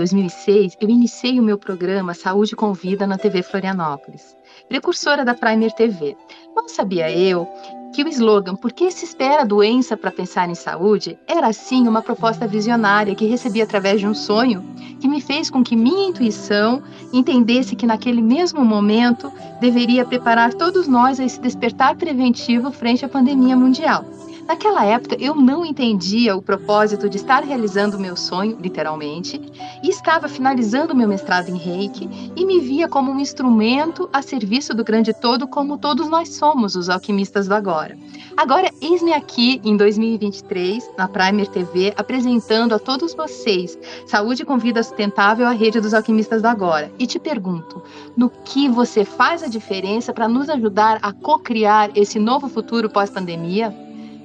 2006, eu iniciei o meu programa Saúde com Vida na TV Florianópolis, precursora da Primer TV. Mal sabia eu que o slogan "Por que se espera a doença para pensar em saúde?" era, sim, uma proposta visionária que recebi através de um sonho que me fez com que minha intuição entendesse que, naquele mesmo momento, deveria preparar todos nós a esse despertar preventivo frente à pandemia mundial. Naquela época, eu não entendia o propósito de estar realizando o meu sonho, literalmente, e estava finalizando meu mestrado em Reiki e me via como um instrumento a serviço do grande todo, como todos nós somos, os alquimistas do agora. Agora, eis-me aqui em 2023, na Primer TV, apresentando a todos vocês Saúde com Vida Sustentável, a rede dos alquimistas do agora. E te pergunto, no que você faz a diferença para nos ajudar a co-criar esse novo futuro pós-pandemia?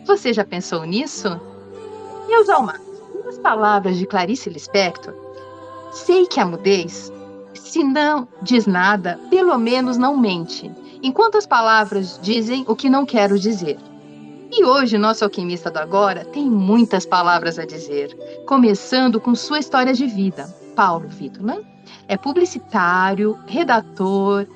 Você já pensou nisso? Meus almados, nas palavras de Clarice Lispector, sei que a mudez, se não diz nada, pelo menos não mente, enquanto as palavras dizem o que não quero dizer. E hoje, nosso alquimista do agora tem muitas palavras a dizer, começando com sua história de vida. Paulo Wittmann é publicitário, redator,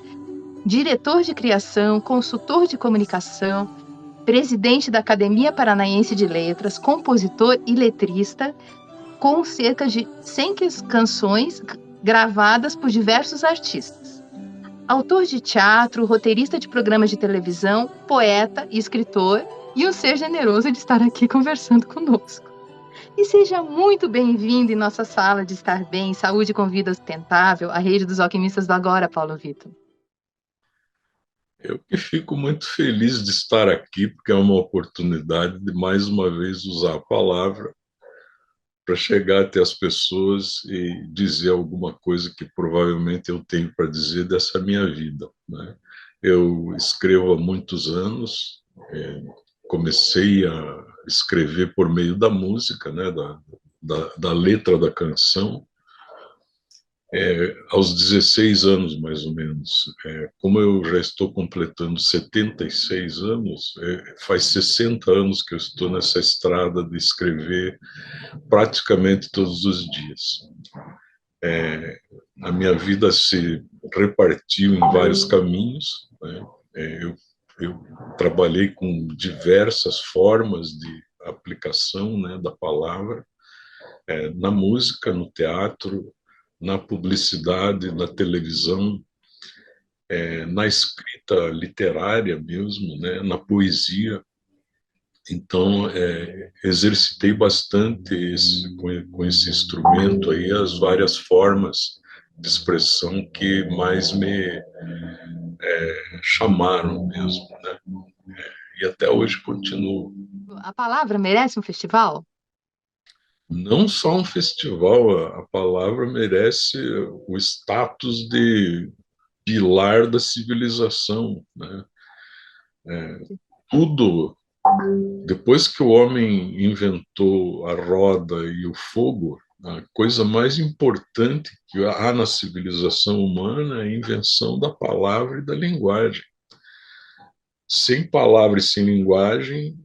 diretor de criação, consultor de comunicação, presidente da Academia Paranaense de Letras, compositor e letrista, com cerca de 100 canções gravadas por diversos artistas. Autor de teatro, roteirista de programas de televisão, poeta e escritor, e um ser generoso de estar aqui conversando conosco. E seja muito bem-vindo em nossa sala de estar bem, saúde com vida sustentável, a rede dos alquimistas do agora, Paulo Vitor. Eu que fico muito feliz de estar aqui, porque é uma oportunidade de mais uma vez usar a palavra para chegar até as pessoas e dizer alguma coisa que provavelmente eu tenho para dizer dessa minha vida, né? Eu escrevo há muitos anos, comecei a escrever por meio da música, né, da letra da canção, aos 16 anos, mais ou menos. Como eu já estou completando 76 anos, faz 60 anos que eu estou nessa estrada de escrever praticamente todos os dias. A minha vida se repartiu em vários caminhos, né? Eu trabalhei com diversas formas de aplicação, né, da palavra, na música, no teatro, na publicidade, na televisão, na escrita literária mesmo, né, na poesia. Então, exercitei bastante com esse instrumento aí as várias formas de expressão que mais me chamaram mesmo, né? E até hoje continuo. A palavra merece um festival? Não só um festival, a palavra merece o status de pilar da civilização, né? Tudo, depois que o homem inventou a roda e o fogo, a coisa mais importante que há na civilização humana é a invenção da palavra e da linguagem. Sem palavra e sem linguagem,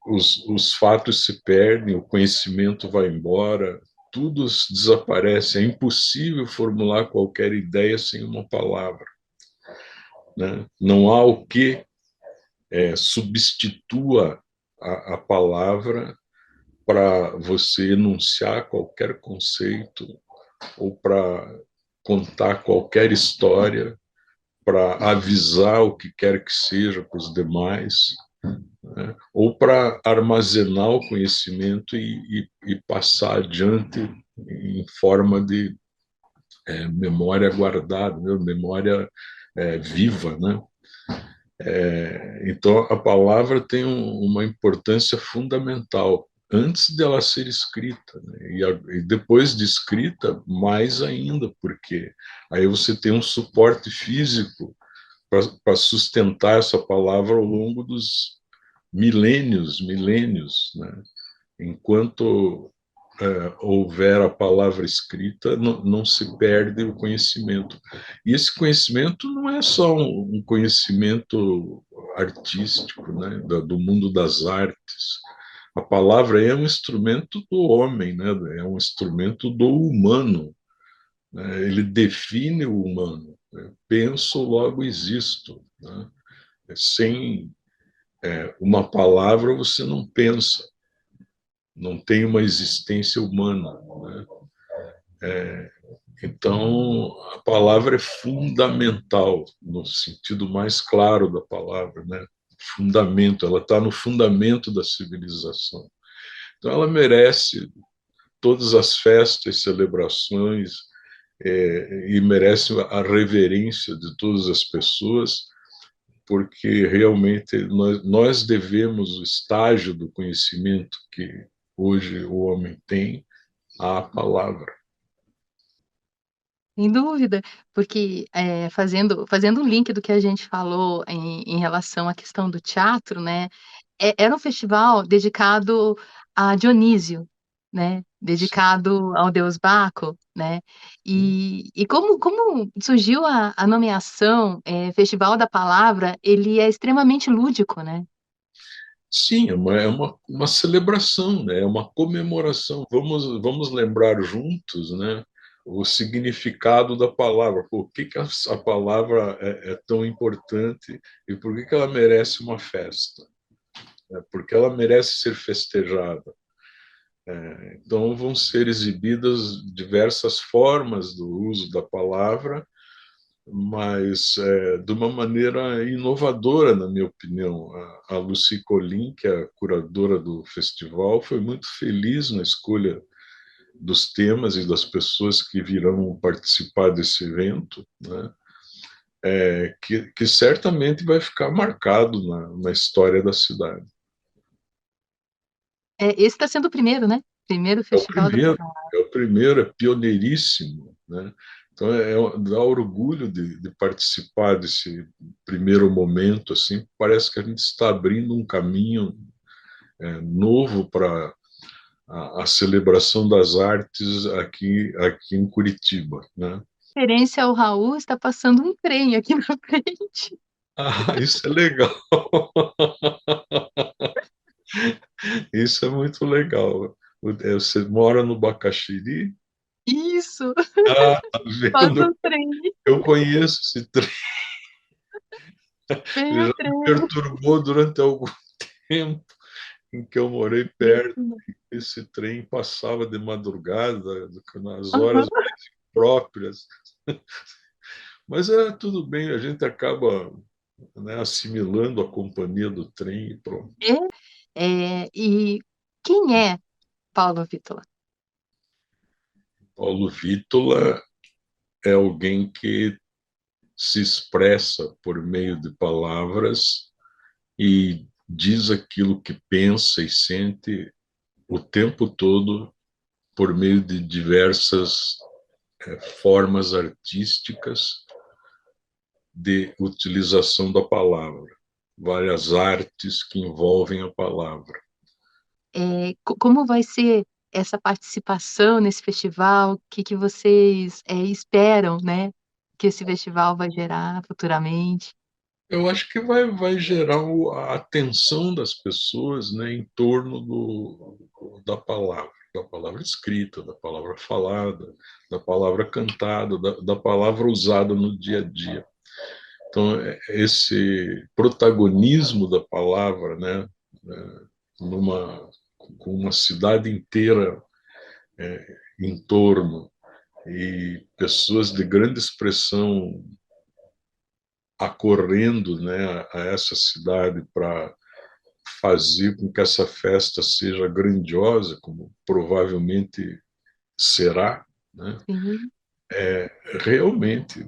os fatos se perdem, o conhecimento vai embora, tudo desaparece. É impossível formular qualquer ideia sem uma palavra, né? Não há o que substitua a palavra para você enunciar qualquer conceito ou para contar qualquer história, para avisar o que quer que seja para os demais, né? Ou para armazenar o conhecimento e passar adiante em forma de memória guardada, né? Memória viva, né? Então, a palavra tem uma importância fundamental antes dela ser escrita, né? E depois de escrita, mais ainda, porque aí você tem um suporte físico para sustentar essa palavra ao longo dos milênios, né? Enquanto houver a palavra escrita, não se perde o conhecimento. E esse conhecimento não é só um conhecimento artístico, né, do mundo das artes, A palavra é um instrumento do homem, né? É um instrumento do humano, né? Ele define o humano, né? Penso, logo existo, né? Sem uma palavra você não pensa, não tem uma existência humana, né? Então, a palavra é fundamental, no sentido mais claro da palavra, né? Fundamento, ela está no fundamento da civilização. Então, ela merece todas as festas, celebrações, e merece a reverência de todas as pessoas, porque realmente nós devemos o estágio do conhecimento que hoje o homem tem à palavra. Sem dúvida, porque fazendo um link do que a gente falou em relação à questão do teatro, né, era um festival dedicado a Dionísio, né, dedicado ao deus Baco, né, e como surgiu a nomeação, Festival da Palavra, ele é extremamente lúdico, né. Sim, uma celebração, né? É uma comemoração. Vamos lembrar juntos, né? O significado da palavra. Por que a palavra é tão importante e por que ela merece uma festa? Porque ela merece ser festejada. Então, vão ser exibidas diversas formas do uso da palavra, mas de uma maneira inovadora, na minha opinião. A Lucy Colin, que é a curadora do festival, foi muito feliz na escolha dos temas e das pessoas que virão participar desse evento, né? Que certamente vai ficar marcado na história da cidade. Esse está sendo o primeiro, né, primeiro É o Festival da primeiro, Palavra. é pioneiríssimo, né? Então dá orgulho de participar desse primeiro momento, assim. Parece que a gente está abrindo um caminho novo para a celebração das artes aqui em Curitiba, né? Referência ao Raul, está passando um trem aqui na frente. Ah, isso é legal. Isso é muito legal. Você mora no Bacaxiri? Isso, Ah, tá passa vendo? o trem, Eu conheço esse trem. vem Ele o já me trem. perturbou durante algum tempo em que eu morei perto. Esse trem passava de madrugada, nas horas Aham. próprias. Mas tudo bem, a gente acaba, né, assimilando a companhia do trem e pronto. E quem é Paulo Witula? Paulo Vítola é alguém que se expressa por meio de palavras e diz aquilo que pensa e sente o tempo todo por meio de diversas formas artísticas de utilização da palavra, várias artes que envolvem a palavra. Como vai ser essa participação nesse festival? O que que vocês, esperam, né, que esse festival vai gerar futuramente? Eu acho que vai gerar a atenção das pessoas, né, em torno da palavra escrita, da palavra falada, da palavra cantada, da palavra usada no dia a dia. Então, esse protagonismo da palavra, né, numa, com uma cidade inteira em torno e pessoas de grande expressão acorrendo, né, a essa cidade para fazer com que essa festa seja grandiosa, como provavelmente será, né? Sim, Realmente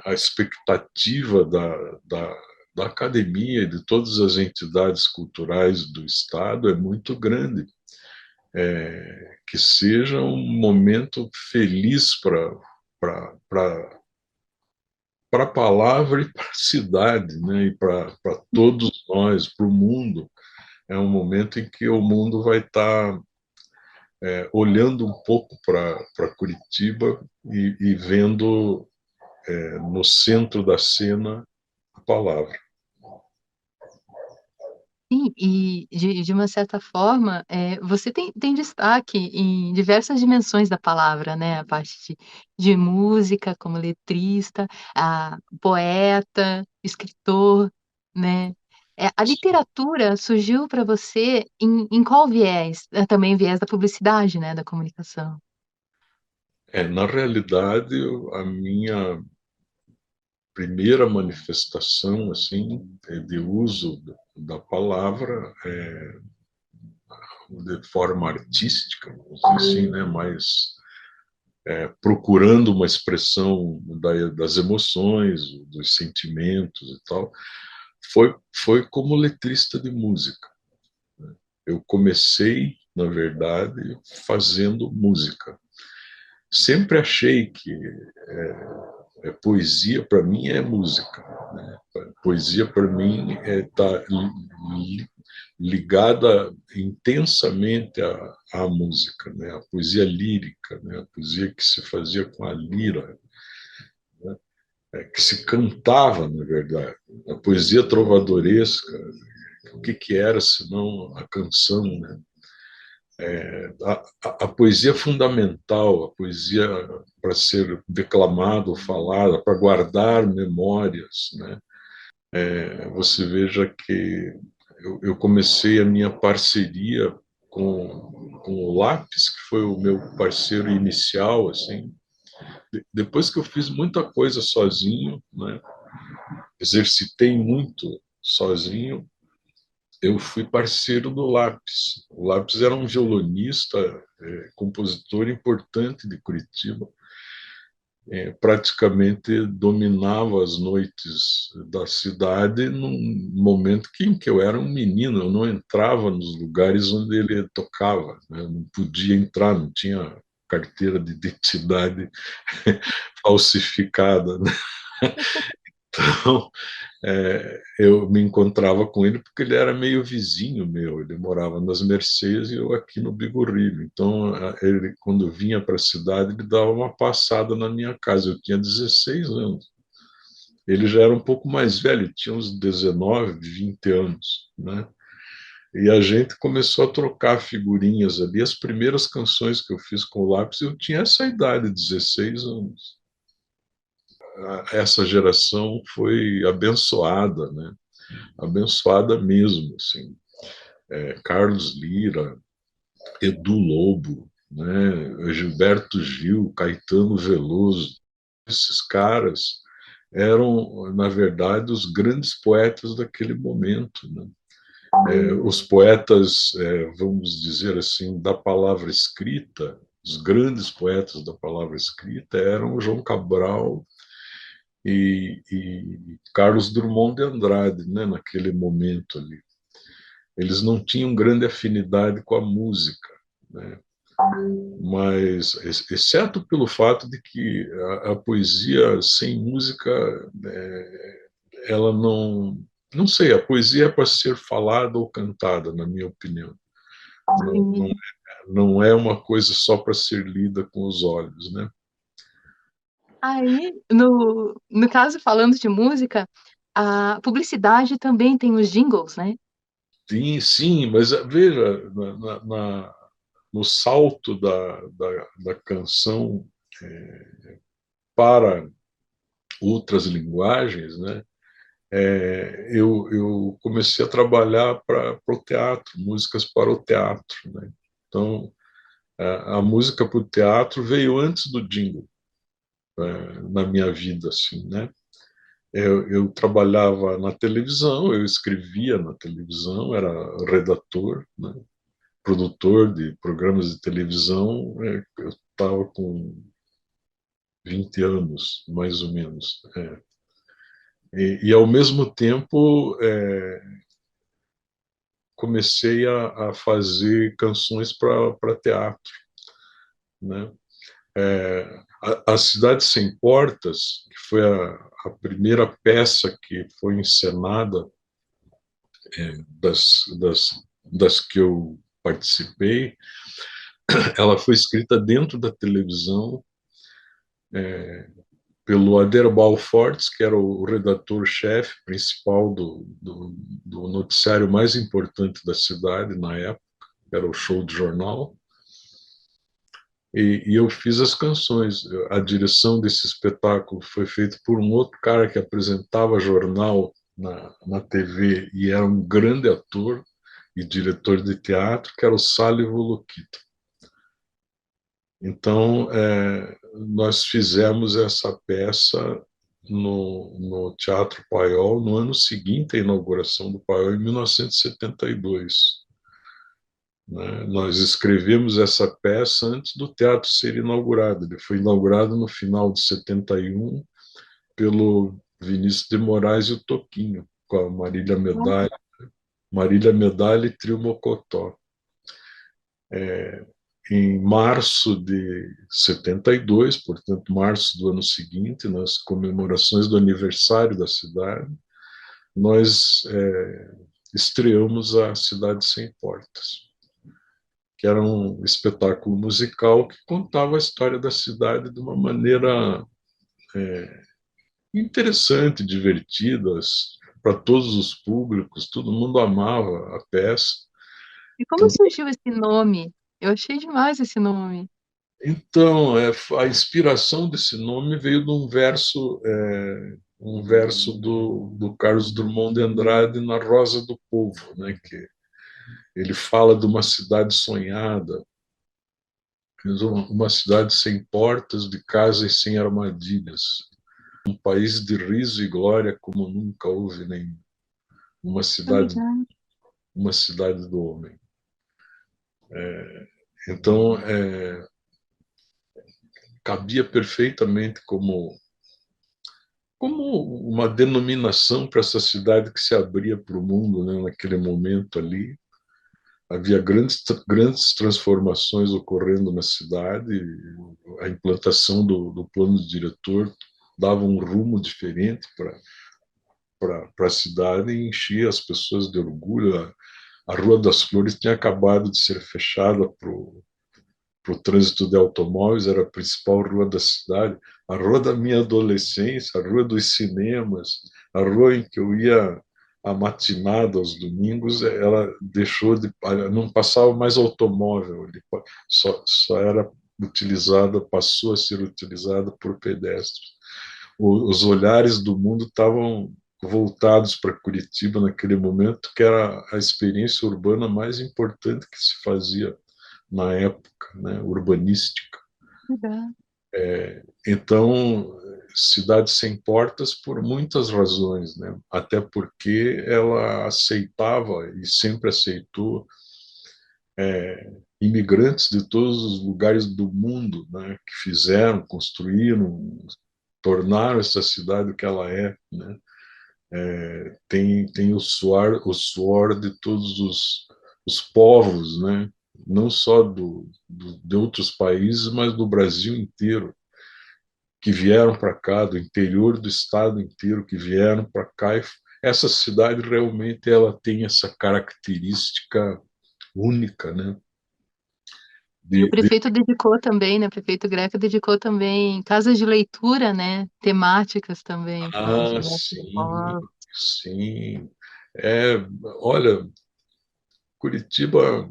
a expectativa da academia e de todas as entidades culturais do Estado é muito grande. Que seja um momento feliz para a palavra e para a cidade, né? E para todos nós, para o mundo. É um momento em que o mundo vai estar olhando um pouco para Curitiba e vendo no centro da cena a palavra. Sim, e de uma certa forma, você tem destaque em diversas dimensões da palavra, né, a parte de música, como letrista, poeta, escritor, né. A literatura surgiu para você em qual viés? Também viés da publicidade, né, da comunicação. Na realidade, a minha primeira manifestação assim de uso da palavra de forma artística, vamos dizer assim, né, mais procurando uma expressão das emoções, dos sentimentos e tal, foi como letrista de música. Eu comecei, na verdade, fazendo música. Sempre achei que poesia para mim é música, né? Poesia para mim está ligada intensamente à música, né? A poesia lírica, né? A poesia que se fazia com a lira, né? Que se cantava, na verdade. A poesia trovadoresca, o que era senão a canção, né? A poesia fundamental, a poesia para ser declamada ou falada, para guardar memórias, né? Você veja que eu comecei a minha parceria com o Lápis, que foi o meu parceiro inicial, assim. Depois que eu fiz muita coisa sozinho, né? Exercitei muito sozinho, eu fui parceiro do Lápis. O Lápis era um violonista, compositor importante de Curitiba, praticamente dominava as noites da cidade num momento em que eu era um menino, eu não entrava nos lugares onde ele tocava, né? Não podia entrar, não tinha carteira de identidade falsificada, né? Então, eu me encontrava com ele porque ele era meio vizinho meu, ele morava nas Mercês e eu aqui no Bigorrilho. Então, ele, quando vinha para a cidade, ele dava uma passada na minha casa. Eu tinha 16 anos. Ele já era um pouco mais velho, tinha uns 19, 20 anos, né? E a gente começou a trocar figurinhas ali. As primeiras canções que eu fiz com o Lápis, eu tinha essa idade, 16 anos. Essa geração foi abençoada, né? Abençoada mesmo, assim. Carlos Lira, Edu Lobo, né? Gilberto Gil, Caetano Veloso, esses caras eram, na verdade, os grandes poetas daquele momento, né? Os poetas, vamos dizer assim, da palavra escrita, os grandes poetas da palavra escrita eram João Cabral e Carlos Drummond de Andrade, né, naquele momento ali. Eles não tinham grande afinidade com a música, né? Mas, exceto pelo fato de que a poesia sem música, ela não sei, a poesia é para ser falada ou cantada, na minha opinião. Não, não, Sim. não é uma coisa só para ser lida com os olhos, né? Aí, no caso, falando de música, a publicidade também tem os jingles, né? Sim, sim, mas veja, no salto da canção para outras linguagens, né? Eu comecei a trabalhar para o teatro, músicas para o teatro, né? Então, a música para o teatro veio antes do jingle, na minha vida, assim, né? Eu trabalhava na televisão, eu escrevia na televisão, era redator, né? Produtor de programas de televisão. Eu estava com 20 anos, mais ou menos. Ao mesmo tempo, comecei a fazer canções para teatro, né? A Cidade Sem Portas, que foi a primeira peça que foi encenada, das que eu participei, ela foi escrita dentro da televisão, pelo Aderbal Fortes, que era o redator-chefe principal do noticiário mais importante da cidade na época, que era o Show de Jornal, e eu fiz as canções. A direção desse espetáculo foi feita por um outro cara que apresentava jornal na TV e era um grande ator e diretor de teatro, que era o Sally Volokita. Então, nós fizemos essa peça no Teatro Paiol no ano seguinte à inauguração do Paiol, em 1972. Né? Nós escrevemos essa peça antes do teatro ser inaugurado. Ele foi inaugurado no final de 71 pelo Vinícius de Moraes e o Toquinho, com a Marília Medalha e Trio Mocotó. Em março de 72, portanto, março do ano seguinte, nas comemorações do aniversário da cidade, nós estreamos a Cidade Sem Portas, que era um espetáculo musical que contava a história da cidade de uma maneira interessante, divertida, para todos os públicos, todo mundo amava a peça. E como surgiu esse nome? Eu achei demais esse nome. Então, a inspiração desse nome veio de um verso do Carlos Drummond de Andrade na Rosa do Povo, né, que ele fala de uma cidade sonhada, uma cidade sem portas, de casas sem armadilhas, um país de riso e glória como nunca houve nem uma Tá cidade, legal. uma cidade do homem. Então, cabia perfeitamente como uma denominação para essa cidade que se abria para o mundo, né, naquele momento ali. Havia grandes transformações ocorrendo na cidade, a implantação do plano de diretor dava um rumo diferente para a cidade e enchia as pessoas de orgulho. A Rua das Flores tinha acabado de ser fechada para o trânsito de automóveis, era a principal rua da cidade, a rua da minha adolescência, a rua dos cinemas, a rua em que eu ia a matinada aos domingos, ela deixou de, não passava mais automóvel, só era utilizada, passou a ser utilizada por pedestres. Os olhares do mundo estavam voltados para Curitiba naquele momento, que era a experiência urbana mais importante que se fazia na época, né, urbanística. Legal. Então, Cidade Sem Portas por muitas razões, né? Até porque ela aceitava e sempre aceitou imigrantes de todos os lugares do mundo, né? Que fizeram, construíram, tornaram essa cidade o que ela é, né? Tem o suor de todos os povos, né? Não só de outros países, mas do Brasil inteiro, que vieram para cá, do interior do estado inteiro, que vieram para cá. E essa cidade realmente ela tem essa característica única, né? E o De prefeito dedicou também, né? O prefeito Greco dedicou também casas de leitura, né? Temáticas também para a cidade de São sim, Paulo. sim. É, olha, Curitiba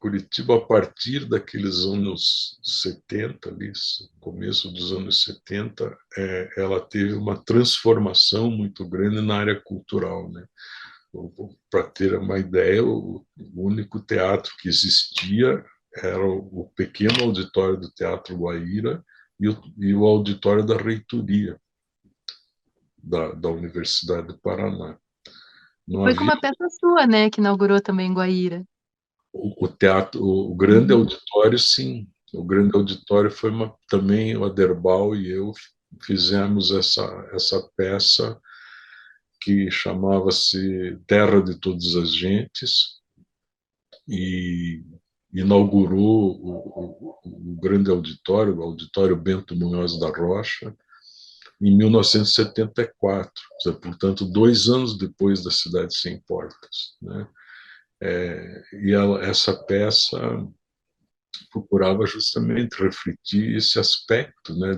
Curitiba, a partir daqueles anos 70, ali, começo dos anos 70, ela teve uma transformação muito grande na área cultural, né? Para ter uma ideia, o único teatro que existia era o pequeno auditório do Teatro Guaíra e o auditório da reitoria da Universidade do Paraná. E Não foi com havia uma peça sua, né? Que inaugurou também em Guaíra. o teatro, o grande Uhum. auditório, sim. O grande auditório foi também o Aderbal e eu fizemos essa peça que chamava-se Terra de Todas as Gentes e inaugurou o grande auditório, o Auditório Bento Munhoz da Rocha, em 1974, portanto, 2 anos depois da Cidade Sem Portas, né? Essa peça procurava justamente refletir esse aspecto, né,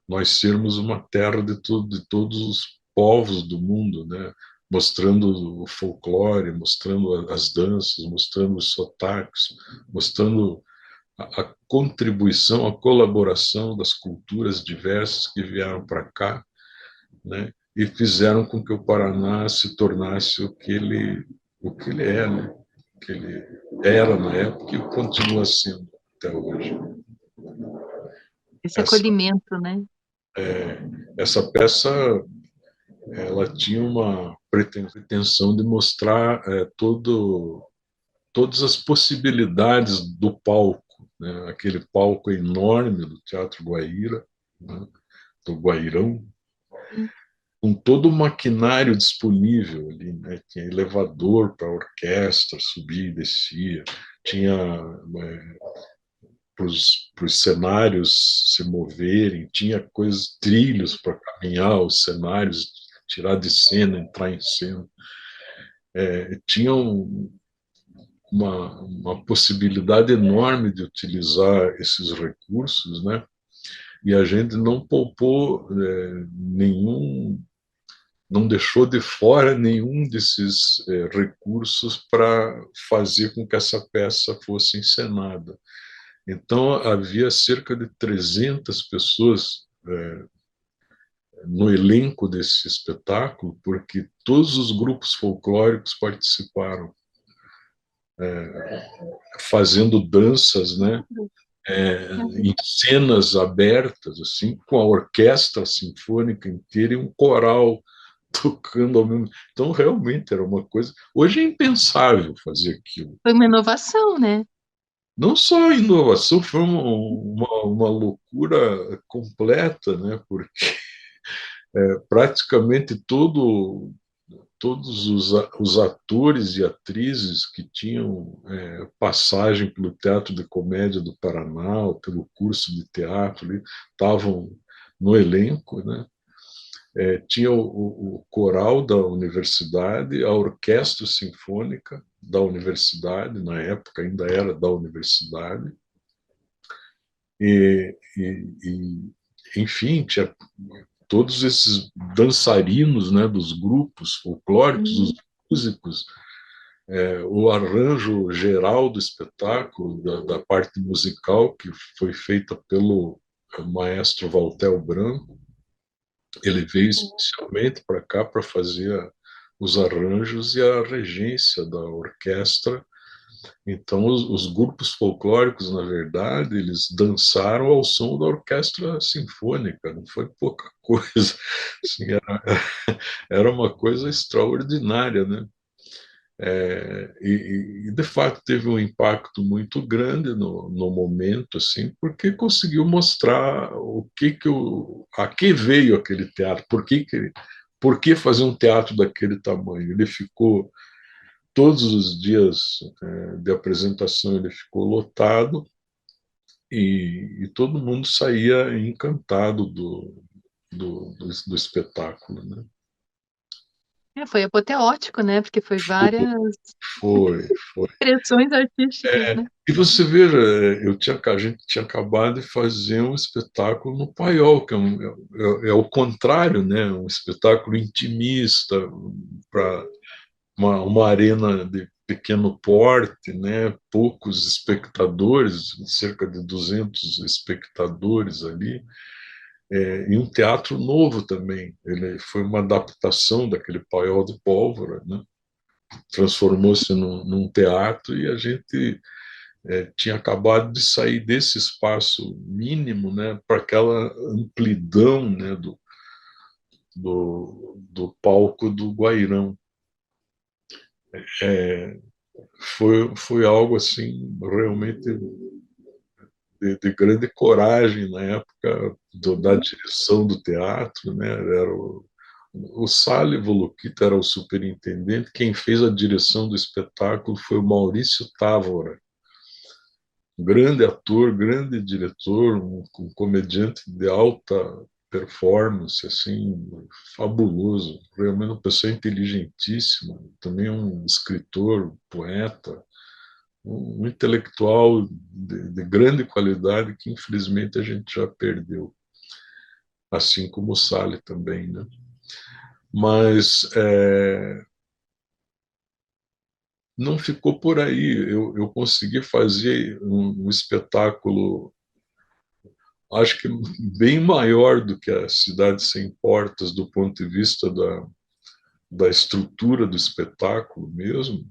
nós sermos uma terra de todos os povos do mundo, né? Mostrando o folclore, mostrando as danças, mostrando os sotaques, mostrando a contribuição, a colaboração das culturas diversas que vieram para cá, né? E fizeram com que o Paraná se tornasse o que ele é, né? O que ele era na época e continua sendo até hoje. Esse Essa, acolhimento, né? essa peça ela tinha uma pretensão de mostrar todas as possibilidades do palco, né? Aquele palco enorme do Teatro Guaíra, né? Do Guairão, com todo o maquinário disponível ali, né? Tinha elevador para a orquestra, subia e descia, tinha para os cenários se moverem, tinha coisas, trilhos para caminhar os cenários, tirar de cena, entrar em cena. Tinha uma possibilidade enorme de utilizar esses recursos, né? E a gente não poupou nenhum, não deixou de fora nenhum desses recursos para fazer com que essa peça fosse encenada. Então, havia cerca de 300 pessoas no elenco desse espetáculo, porque todos os grupos folclóricos participaram, fazendo danças, né? Em cenas abertas, assim, com a orquestra sinfônica inteira e um coral tocando ao mesmo. Então, realmente era uma coisa. Hoje é impensável fazer aquilo. Foi uma inovação, né? Não só a inovação, foi uma loucura completa, né? Porque praticamente todos os atores e atrizes que tinham passagem pelo Teatro de Comédia do Paraná, ou pelo curso de teatro, ali, estavam no elenco, né? Tinha o coral da universidade, a orquestra sinfônica da universidade, na época ainda era da universidade, enfim, tinha todos esses dançarinos, né, dos grupos folclóricos, os Uhum. músicos, o arranjo geral do espetáculo, da parte musical, que foi feita pelo maestro Valtel Branco. Ele veio especialmente para cá para fazer os arranjos e a regência da orquestra. Então, os grupos folclóricos, na verdade, eles dançaram ao som da orquestra sinfônica, não foi pouca coisa. Assim, era uma coisa extraordinária, né? De fato teve um impacto muito grande no momento, assim, porque conseguiu mostrar a que veio aquele teatro, por que fazer um teatro daquele tamanho. Ele ficou todos os dias de apresentação, ele ficou lotado e todo mundo saía encantado do espetáculo, né? Foi apoteótico, né? Porque foi várias Foi, foi. expressões artísticas, né? E você veja, a gente tinha acabado de fazer um espetáculo no Paiol, que é o contrário, né? Um espetáculo intimista, para uma arena de pequeno porte, né? Poucos espectadores, cerca de 200 espectadores ali, e um teatro novo também. Ele foi uma adaptação daquele Paiol de Pólvora, né? Transformou-se num teatro e a gente tinha acabado de sair desse espaço mínimo, né, para aquela amplidão, né, do palco do Guairão. É, foi algo assim realmente de grande coragem na época da direção do teatro, né? Era o Sálio Volokita era o superintendente. Quem fez a direção do espetáculo foi o Maurício Távora, grande ator, grande diretor, um comediante de alta performance, assim, fabuloso, realmente uma pessoa inteligentíssima, também um escritor, poeta, um intelectual de grande qualidade que infelizmente a gente já perdeu. assim como o Sale também, né? Mas não ficou por aí. Eu consegui fazer um espetáculo, acho que bem maior do que a Cidade Sem Portas, do ponto de vista da estrutura do espetáculo mesmo,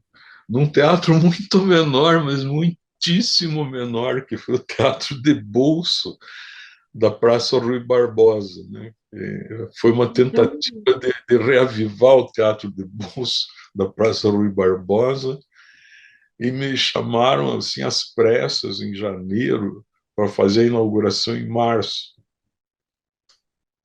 num teatro muito menor, mas muitíssimo menor, que foi o Teatro de Bolso da Praça Rui Barbosa, né? Foi uma tentativa de reavivar o Teatro de Bolso da Praça Rui Barbosa, e me chamaram assim às pressas em janeiro para fazer a inauguração em março.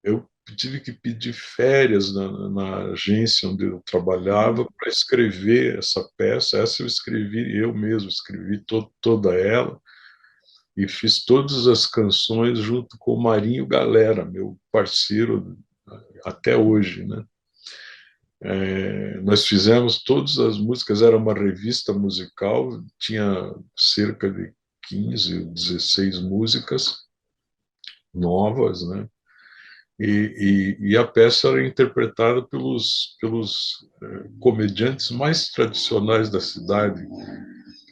Eu tive que pedir férias na agência onde eu trabalhava para escrever essa peça. Essa eu escrevi, eu mesmo escrevi toda ela, e fiz todas as canções junto com o Marinho Galera, meu parceiro até hoje, né? Nós fizemos todas as músicas, era uma revista musical, tinha cerca de 15, 16 músicas novas, né? E a peça era interpretada pelos comediantes mais tradicionais da cidade.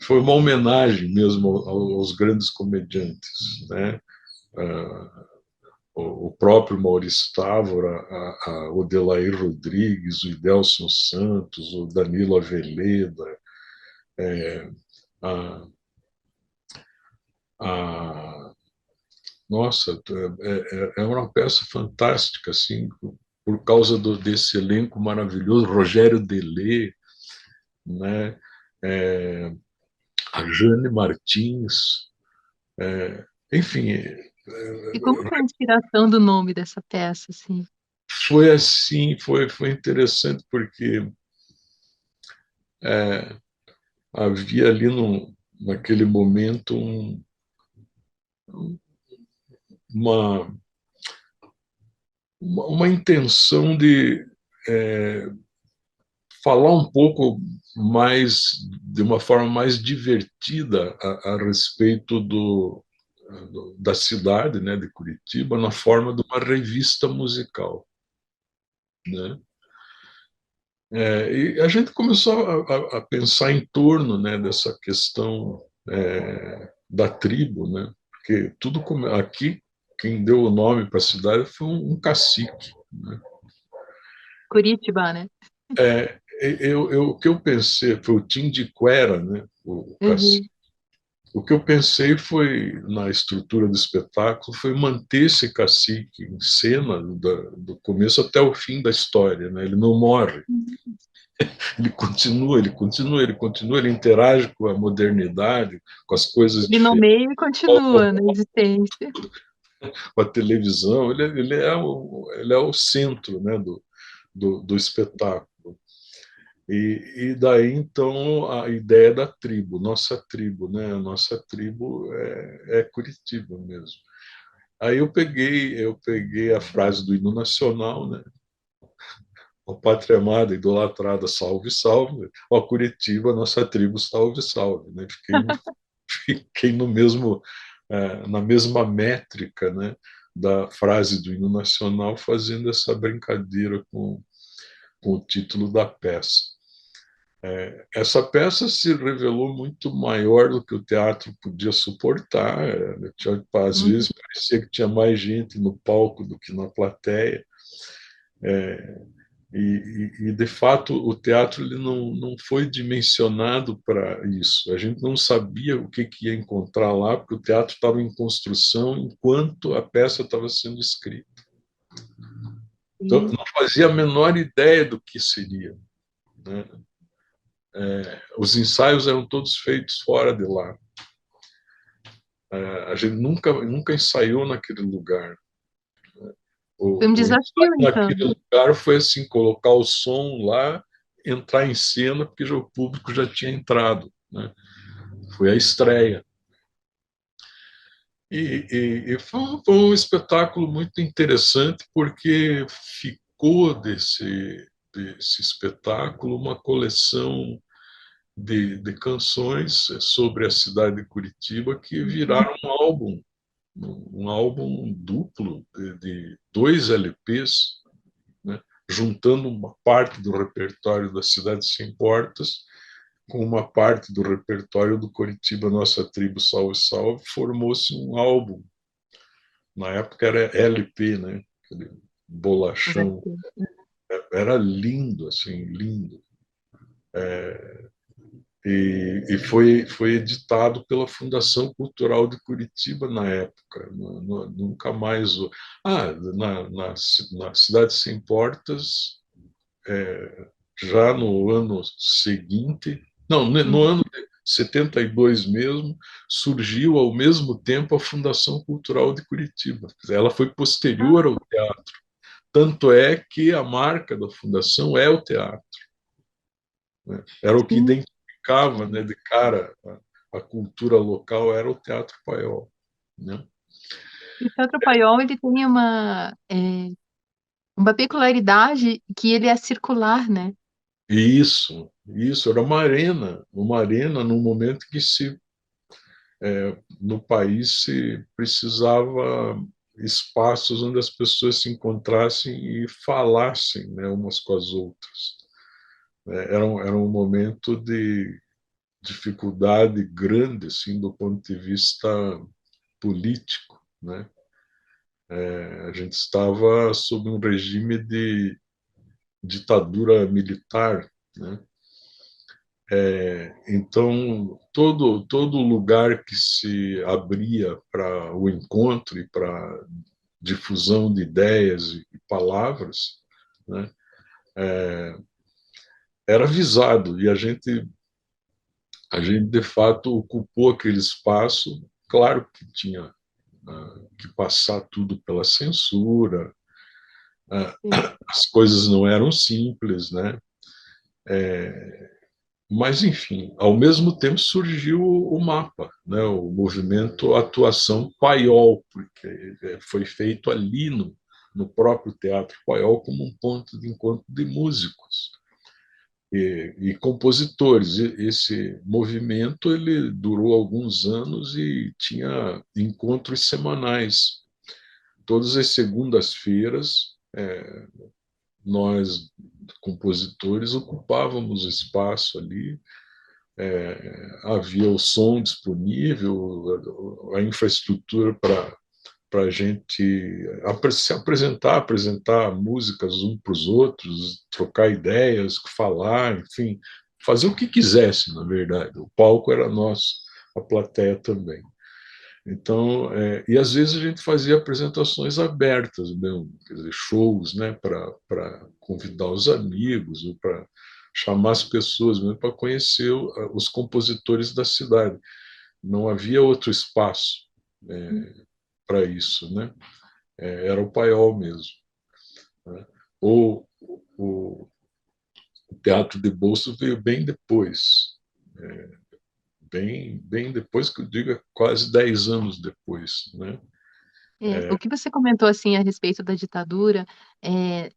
Foi uma homenagem mesmo aos grandes comediantes, né? O próprio Maurício Távora, a Odelair Rodrigues, o Idelson Santos, o Danilo Aveleda, a, a nossa, é uma peça fantástica, assim, por causa desse elenco maravilhoso, Rogério Delê, né? É, a Jane Martins, enfim, E como foi a inspiração do nome dessa peça, assim? foi assim, foi interessante porque é, havia ali naquele momento uma, uma intenção de é, falar um pouco mais, de uma forma mais divertida a respeito da cidade, né, de Curitiba, na forma de uma revista musical, né? E a gente começou a pensar em torno, né, dessa questão da tribo, né? Porque aqui quem deu o nome para a cidade foi um cacique, né? Curitiba, né? O que eu pensei foi o Tim de Quera, né? O cacique. Uhum. O que eu pensei foi, na estrutura do espetáculo, foi manter esse cacique em cena do começo até o fim da história, né? Ele não morre, ele continua, ele continua, ele continua, ele interage com a modernidade, com as coisas Ele no diferentes, meio e continua na existência. com a televisão. Ele é o centro, né, do espetáculo. E daí, então, a ideia da tribo, nossa tribo, né? A nossa tribo é Curitiba mesmo. Aí eu peguei a frase do hino nacional, né? Ó pátria amada, idolatrada, salve, salve. Ó Curitiba, nossa tribo, salve, salve. Né? Fiquei no mesmo, na mesma métrica, né? Da frase do hino nacional, fazendo essa brincadeira com o título da peça. Essa peça se revelou muito maior do que o teatro podia suportar. Às Uhum. vezes parecia que tinha mais gente no palco do que na plateia. De fato, o teatro ele não foi dimensionado para isso. A gente não sabia o que ia encontrar lá, porque o teatro estava em construção enquanto a peça estava sendo escrita. Então, Sim. não fazia a menor ideia do que seria, né? Os ensaios eram todos feitos fora de lá. A gente nunca ensaiou naquele lugar. Foi um O desafio, ensaio então. naquele lugar foi assim, colocar o som lá, entrar em cena, porque já o público já tinha entrado, né? Foi a estreia. E foi um espetáculo muito interessante, porque ficou desse espetáculo uma coleção de canções sobre a cidade de Curitiba que viraram um álbum um álbum duplo de 2 LPs, né, juntando uma parte do repertório da Cidade Sem Portas com uma parte do repertório do Coritiba Nossa Tribo Salve Salve, formou-se um álbum. Na época era LP, né? Aquele bolachão. Era lindo, assim, lindo. E foi editado pela Fundação Cultural de Curitiba na época. Nunca mais. Na Cidade Sem Portas, já no ano seguinte, não, no ano de 72 mesmo, surgiu ao mesmo tempo a Fundação Cultural de Curitiba. Ela foi posterior ao teatro. Tanto é que a marca da fundação é o teatro. Né? Era o que Sim. identificava, né, de cara a cultura local, era o Teatro Paiol. Né? E o Teatro Paiol, ele tem uma peculiaridade que ele é circular, né? E isso era uma arena no momento que no país se precisava espaços onde as pessoas se encontrassem e falassem, né, umas com as outras. Era um momento de dificuldade grande, assim, do ponto de vista político, né? A gente estava sob um regime de ditadura militar, né? Então, todo lugar que se abria para o encontro e para difusão de ideias e palavras, né, era visado, e a gente de fato ocupou aquele espaço. Claro que tinha que passar tudo pela censura, as coisas não eram simples, né? Mas, enfim, ao mesmo tempo surgiu o MAPA, né? O movimento Atuação Paiol, porque foi feito ali no próprio Teatro Paiol como um ponto de encontro de músicos e compositores. Esse movimento ele durou alguns anos e tinha encontros semanais. Todas as segundas-feiras, nós, compositores, ocupávamos espaço ali. Havia o som disponível, a infraestrutura para a gente se apresentar músicas uns para os outros, trocar ideias, falar, enfim, fazer o que quisesse, na verdade. O palco era nosso, a plateia também. Então, e às vezes a gente fazia apresentações abertas mesmo, quer dizer, shows, né, para convidar os amigos, ou para chamar as pessoas mesmo para conhecer os compositores da cidade. Não havia outro espaço para isso, né? Era o Paiol mesmo. Né? Ou o Teatro de Bolso veio bem depois, bem depois, que eu digo quase 10 anos depois, né? O que você comentou assim a respeito da ditadura,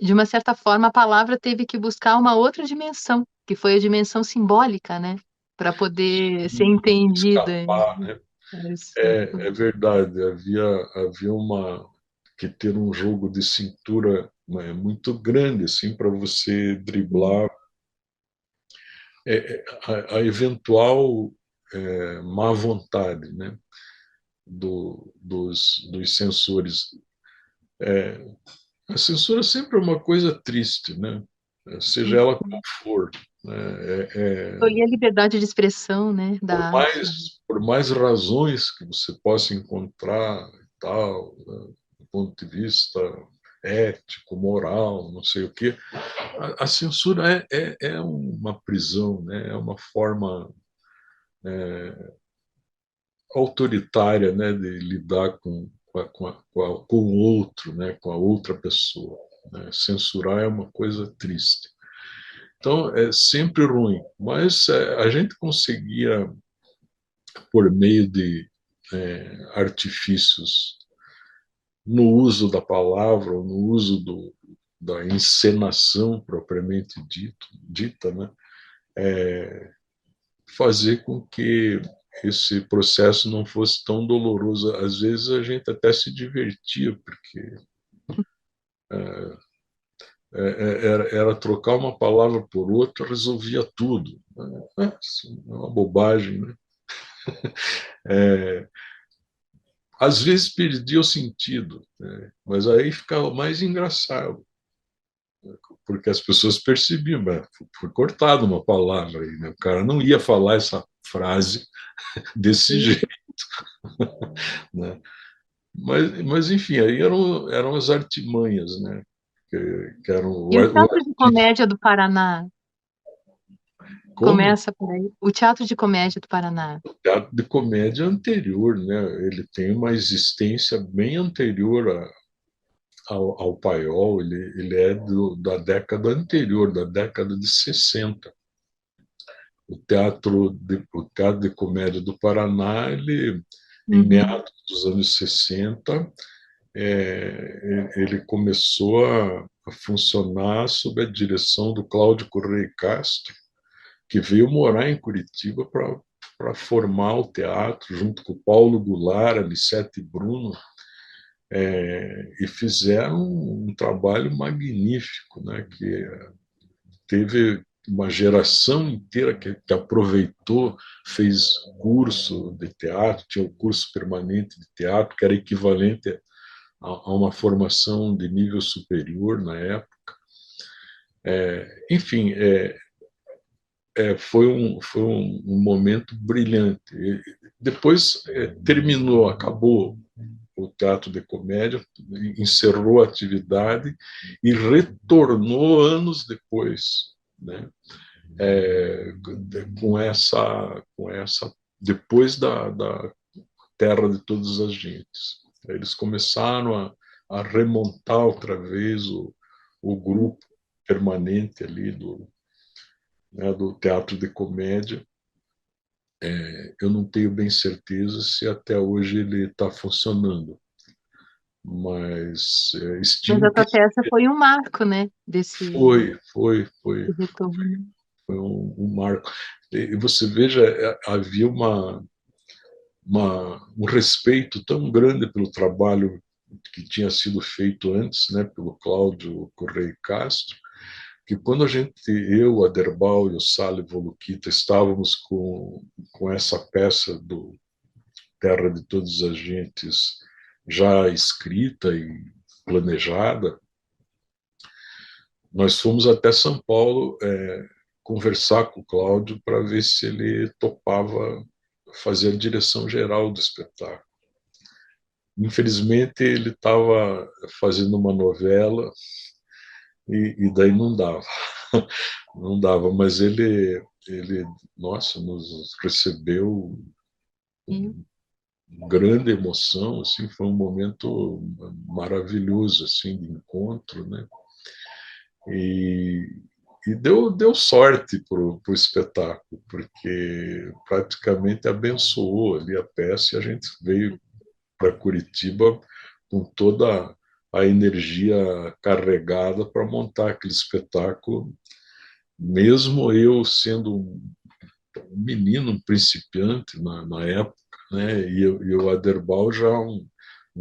de uma certa forma a palavra teve que buscar uma outra dimensão, que foi a dimensão simbólica, né? Para poder ser entendida. Escapar, né? Isso. É verdade, havia que ter um jogo de cintura, né, muito grande assim para você driblar a eventual má vontade, né, dos censores. A censura sempre é uma coisa triste, né, seja ela qual for. Né, Foi a liberdade de expressão, né, da arte. por mais razões que você possa encontrar e tal, né, do ponto de vista ético, moral, não sei o quê, a censura é uma prisão, né? É uma forma autoritária, né, de lidar com o outro, né, com a outra pessoa. Né? Censurar é uma coisa triste. Então, é sempre ruim, mas a gente conseguia, por meio de artifícios no uso da palavra, ou no uso da encenação propriamente dita, né? Fazer com que esse processo não fosse tão doloroso. Às vezes a gente até se divertia, porque era trocar uma palavra por outra, resolvia tudo. Isso é uma bobagem, né? É, às vezes perdia o sentido, né? Mas aí ficava mais engraçado, porque as pessoas percebiam, foi cortada uma palavra aí, né? O cara não ia falar essa frase desse Sim. jeito, né? Mas enfim, aí eram as artimanhas, né? Que eram E o o Teatro de artista. Comédia do Paraná Como? começa por aí. O Teatro de Comédia do Paraná. O teatro de comédia anterior, né? Ele tem uma existência bem anterior ao paiol. Ele é da década anterior, da década de 60. O teatro de comédia do Paraná, em Uhum. meados dos anos 60, ele começou a funcionar sob a direção do Cláudio Correia Castro, que veio morar em Curitiba para formar o teatro, junto com o Paulo Goulart, Alicete Bruno, e fizeram um trabalho magnífico, né, que teve uma geração inteira que aproveitou, fez curso de teatro, tinha o curso permanente de teatro, que era equivalente a uma formação de nível superior na época. Enfim, foi um momento brilhante. E depois terminou, acabou o teatro de comédia, encerrou a atividade e retornou anos depois, né? É, com essa depois da Terra de Todas as Gentes. Eles começaram a remontar outra vez o grupo permanente ali do teatro de comédia. Eu não tenho bem certeza se até hoje ele está funcionando, mas Mas estimo que essa peça foi um marco, né? Desse retorno. foi um marco. E você veja, havia um respeito tão grande pelo trabalho que tinha sido feito antes, né, pelo Cláudio Correia Castro, que quando eu, Aderbal e o Sale Voluquita estávamos com essa peça do Terra de Todas as Gentes já escrita e planejada, nós fomos até São Paulo conversar com o Cláudio para ver se ele topava fazer a direção geral do espetáculo. Infelizmente, ele estava fazendo uma novela e daí não dava. Não dava, mas nossa, nos recebeu Sim. com grande emoção, assim, foi um momento maravilhoso, assim, de encontro, né? E, e deu sorte para o espetáculo, porque praticamente abençoou ali a peça e a gente veio para Curitiba com toda a energia carregada para montar aquele espetáculo, mesmo eu sendo um menino, um principiante na época, né? E o Aderbal já um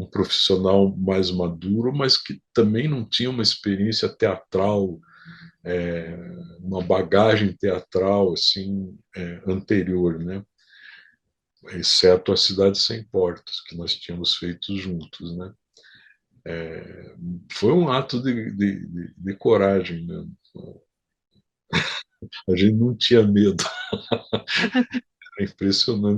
profissional mais maduro, mas que também não tinha uma experiência teatral, uma bagagem teatral assim anterior, né? Exceto a Cidade Sem Portas, que nós tínhamos feito juntos, né? Foi um ato de coragem mesmo. A gente não tinha medo. Era impressionante,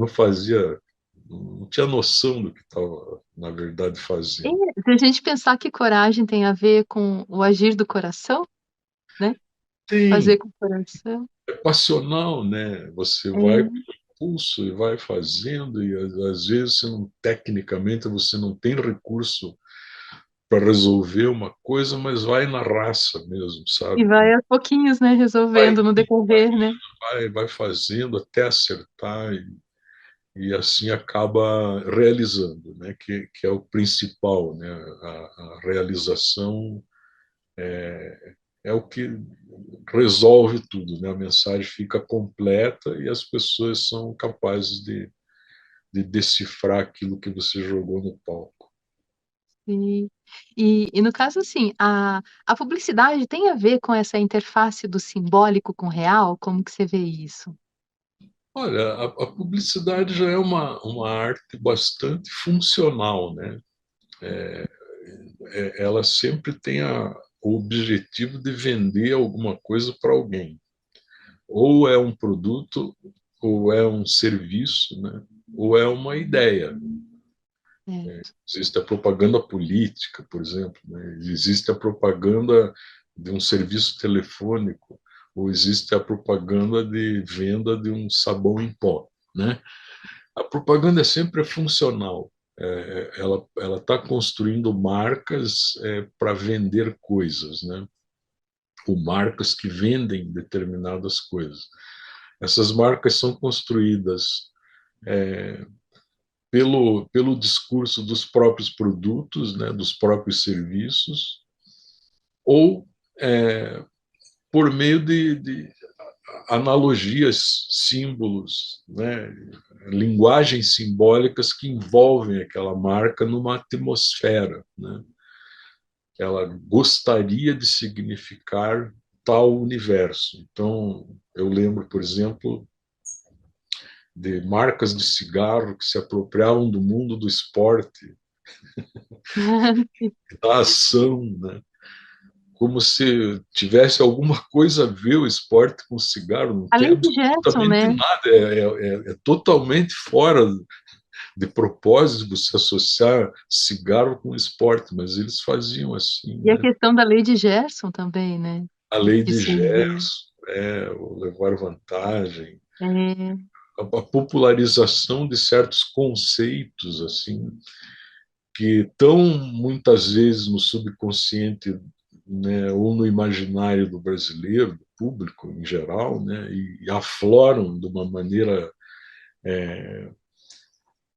não tinha noção do que estava, na verdade, E fazendo. se a gente pensar que coragem tem a ver com o agir do coração, né? Tem, Fazer com o coração. é passional, né? Você vai É, pelo impulso e vai fazendo, e às vezes tecnicamente você não tem recurso para resolver uma coisa, mas vai na raça mesmo, e sabe? vai aos pouquinhos, né? Vai, Resolvendo no decorrer, né? vai fazendo até acertar e assim acaba realizando, né? Que é o principal, né? A realização é o que resolve tudo, né? A mensagem fica completa e as pessoas são capazes de decifrar aquilo que você jogou no palco. Sim. E no caso, assim, a publicidade tem a ver com essa interface do simbólico com o real? Como que você vê isso? Olha, a publicidade já é uma arte bastante funcional, né? Ela sempre tem o objetivo de vender alguma coisa para alguém. Ou é um produto, ou é um serviço, né? Ou é uma ideia. Certo. Existe a propaganda política, por exemplo, né? Existe a propaganda de um serviço telefônico, ou existe a propaganda de venda de um sabão em pó, né? A propaganda é sempre funcional. Ela está construindo marcas para vender coisas, né? Ou marcas que vendem determinadas coisas. Essas marcas são construídas pelo discurso dos próprios produtos, né, dos próprios serviços, ou por meio de analogias, símbolos, né, linguagens simbólicas que envolvem aquela marca numa atmosfera, né? Ela gostaria de significar tal universo. Então, eu lembro, por exemplo, de marcas de cigarro que se apropriavam do mundo do esporte, da ação, né? Como se tivesse alguma coisa a ver o esporte com o cigarro, não A tem lei de Gerson, absolutamente né? nada, é totalmente fora de propósito você associar cigarro com esporte, mas eles faziam assim, E a né? questão da lei de Gerson também, né, A lei de de ser Gerson, o levar vantagem, é, a popularização de certos conceitos assim que estão muitas vezes no subconsciente, né, ou no imaginário do brasileiro, do público em geral, né, e afloram de uma maneira,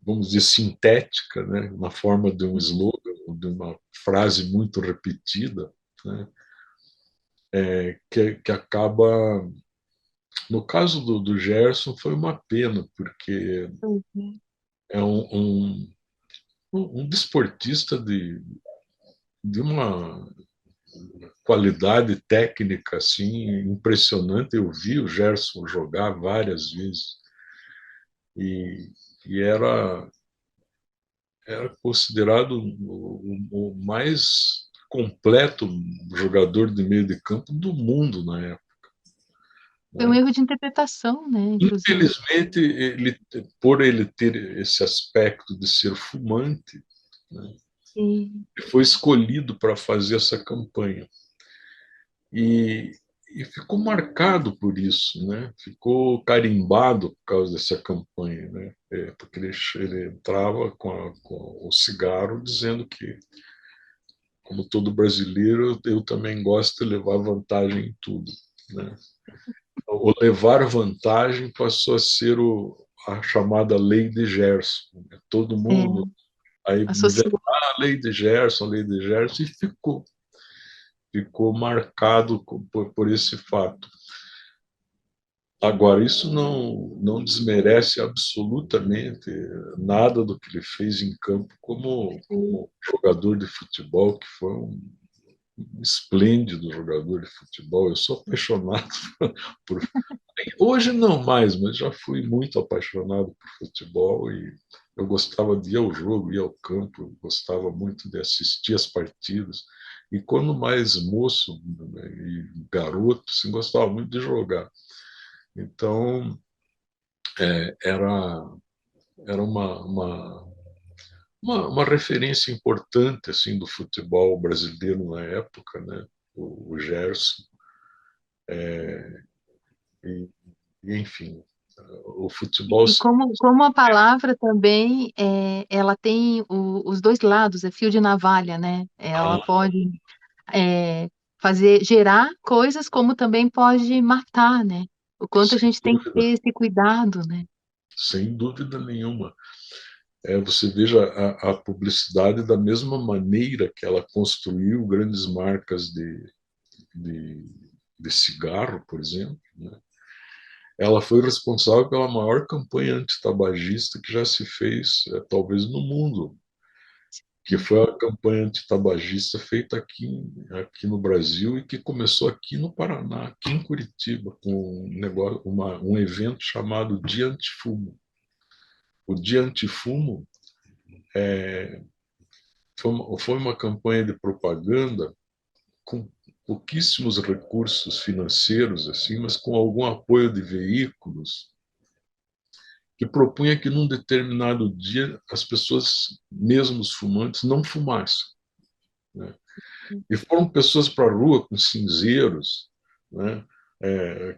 vamos dizer, sintética, né, na forma de um slogan, de uma frase muito repetida, né, que acaba. No caso do Gerson, foi uma pena, porque uhum. é um desportista de uma qualidade técnica assim impressionante. Eu vi o Gerson jogar várias vezes e, e era considerado o mais completo jogador de meio de campo do mundo na época, Foi um né? erro de interpretação, né, inclusive. Infelizmente, por ele ter esse aspecto de ser fumante, né, Sim. ele foi escolhido para fazer essa campanha. E, e ficou marcado por isso, né? Ficou carimbado por causa dessa campanha, né? Porque ele entrava com o cigarro dizendo que, como todo brasileiro, eu também gosto de levar vantagem em tudo, né? O levar vantagem passou a ser a chamada lei de Gerson, né? Todo É, mundo aí associa. inventar a lei de Gerson, e ficou marcado por esse fato. Agora, isso não desmerece absolutamente nada do que ele fez em campo como jogador de futebol, que foi um esplêndido jogador de futebol. Eu sou apaixonado por. Hoje não mais, mas já fui muito apaixonado por futebol e eu gostava de ir ao jogo, ir ao campo, gostava muito de assistir as partidas. E quando mais moço, né, e garoto, assim, gostava muito de jogar. Então, era, era uma referência importante assim do futebol brasileiro na época, né? O Gerson. E, enfim, o futebol. E como a palavra também, ela tem os 2 lados, é fio de navalha, né. Ela Ah, pode, eh, gerar coisas, como também pode matar, né. O quanto a sem gente tem que dúvida, ter esse cuidado, né. sem dúvida nenhuma. Você veja a publicidade da mesma maneira que ela construiu grandes marcas de, de cigarro, por exemplo, né? ela foi responsável pela maior campanha antitabagista que já se fez, talvez, no mundo, que foi a campanha antitabagista feita aqui no Brasil e que começou aqui no Paraná, aqui em Curitiba, com um evento chamado Dia Antifumo. O Dia Antifumo foi uma campanha de propaganda com pouquíssimos recursos financeiros, assim, mas com algum apoio de veículos, que propunha que num determinado dia as pessoas, mesmo os fumantes, não fumassem, né? E foram pessoas para a rua com cinzeiros, né?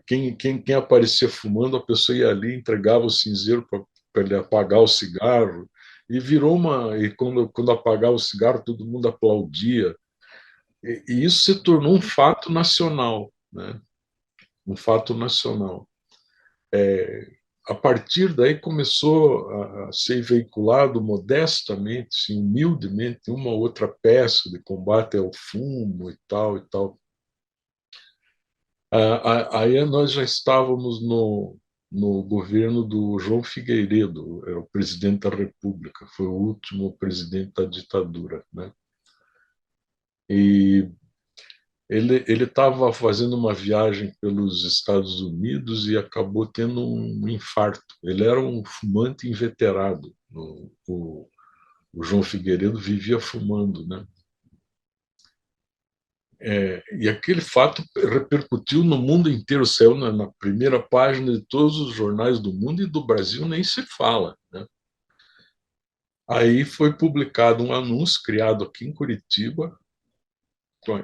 Quem aparecia fumando, a pessoa ia ali, entregava o cinzeiro para ele apagar o cigarro, e virou uma. E quando apagava o cigarro, todo mundo aplaudia. E isso se tornou um fato nacional, né? Um fato nacional. A partir daí começou a ser veiculado modestamente, assim, humildemente, uma outra peça de combate ao fumo e tal e tal. Aí nós já estávamos no governo do João Figueiredo, era o presidente da República, foi o último presidente da ditadura, né? E ele estava fazendo uma viagem pelos Estados Unidos e acabou tendo um infarto. Ele era um fumante inveterado. O João Figueiredo vivia fumando, né? E aquele fato repercutiu no mundo inteiro, saiu na primeira página de todos os jornais do mundo, e do Brasil nem se fala, né? Aí foi publicado um anúncio criado aqui em Curitiba,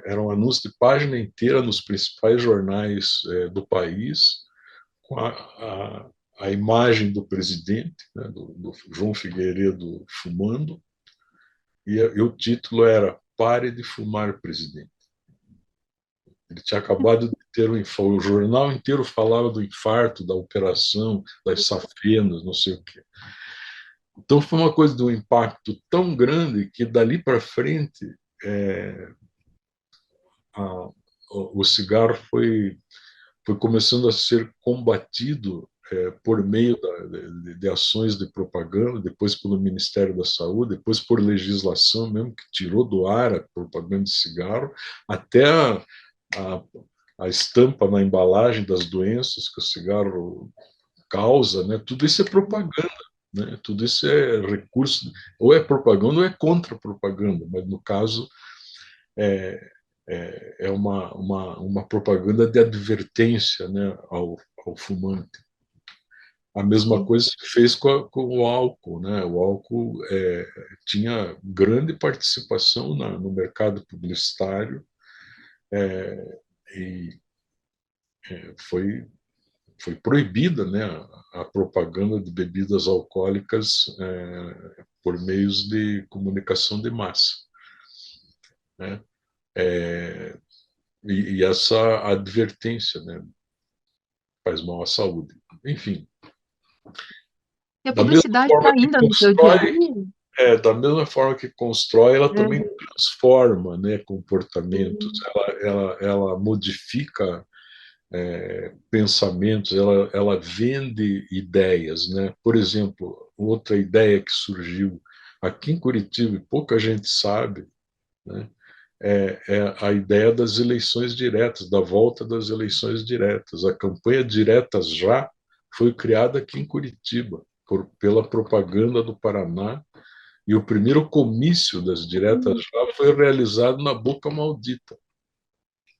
era um anúncio de página inteira nos principais jornais do país, com a imagem do presidente, né, do João Figueiredo fumando, e o título era "Pare de fumar, presidente". Ele tinha acabado de ter um infarto, o jornal inteiro falava do infarto, da operação, das safenas, não sei o quê. Então foi uma coisa de um impacto tão grande que dali para frente a, o cigarro foi começando a ser combatido por meio de ações de propaganda, depois pelo Ministério da Saúde, depois por legislação mesmo, que tirou do ar a propaganda de cigarro, até a, a estampa na embalagem das doenças que o cigarro causa, né? Tudo isso é propaganda. Né? Tudo isso é recurso, ou é propaganda ou é contra-propaganda, mas no caso é uma propaganda de advertência, né, ao fumante. A mesma coisa se fez com o álcool, né? O álcool tinha grande participação no mercado publicitário, e foi proibida, né, a propaganda de bebidas alcoólicas por meios de comunicação de massa, né? E essa advertência, né, faz mal à saúde. Enfim, E a da mesma publicidade está forma que ainda no seu dia a constrói, dia? da mesma forma que constrói, ela também É. transforma, né, comportamentos, Sim. ela modifica pensamentos, ela vende ideias, né? Por exemplo, outra ideia que surgiu aqui em Curitiba, e pouca gente sabe, né? É a ideia das eleições diretas, da volta das eleições diretas. A campanha Diretas Já foi criada aqui em Curitiba pela propaganda do Paraná, e o primeiro comício das Diretas Já foi realizado na Boca Maldita.